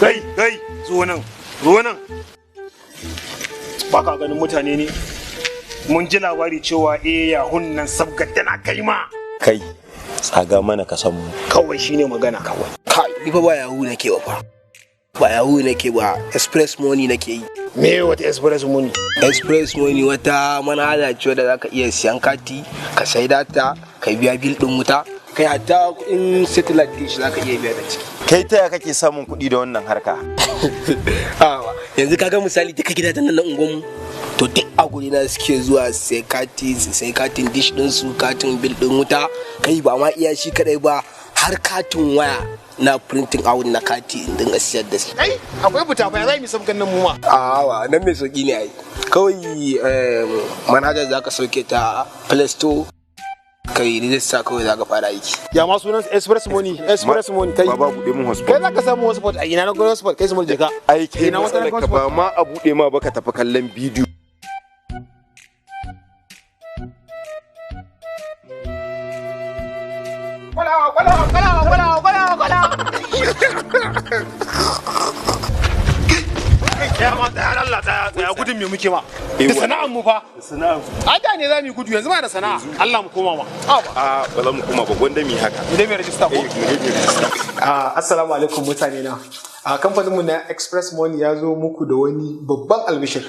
kai zo nan ba ka ganin mutane ne mun ji labari cewa yahun nan sabgar tana kai ma kai tsaga mana ka san mu kawai shine magana kawai kai ni fa ba yahu nake ba yahu nake ba express money nake yi. Me wata express money? Express money wata manhaja ce da zaka iya siyan kati ka sai data ka biya bil din wuta kai hatta in satellite dish zaka iya biya da ciki. Kai taya kake samun kuɗi da wannan harka? Yanzu kaga misali duka gidajen nan na unguwanmu to duk a guri na suke zuwa sai katin dish din su katin bil din wuta kai ba ma iya shi kadai ba har katin waya na printing out na kati in dinga siyar da shi. Kai akwai buta fa za mu sabgan nan mu ma. Wa nan mai sauki ne ai. Kawai manhajar zaka sauke ta Play Store kai rijista kawai zaka fara aiki. Ya ma sunan express money kai. Baba bude mun hotspot. Kai zaka samu hotspot a ina na gurin hotspot kai su mun je ka. Ai kai na wata ka ba ma a bude ma baka tafi kallon bidiyo. Ya ma da Allah tsaya gudun me muke ma da sana'an mu fa a da ne za mu gudu yanzu ma da sana'a Allah mu koma ma ba za mu koma ba gwanda mi haka idan mai register ko assalamu alaikum mutane na kamfanin mu na Express Money ya zo muku da wani babban albishir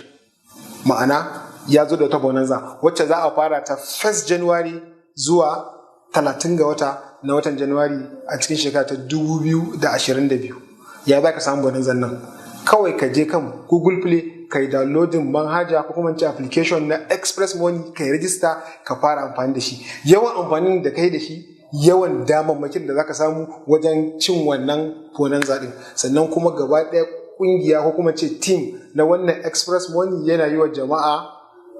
ma'ana ya zo da wata bonanza wacce za a fara ta 1st January zuwa 30 ga wata na watan January a cikin shekara ta 2022 ya za ka samu bonanzan nan kawai ka je kan Google Play ka yi downloading manhaja ko kuma application na Express Money ka yi register ka fara amfani da shi yawan amfanin da kai da shi yawan damammakin da zaka samu wajen cin wannan bonanza din sannan kuma gaba ɗaya kungiya ko kuma ce team na wannan Express Money yana yi wa jama'a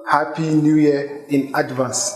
Happy New Year in advance.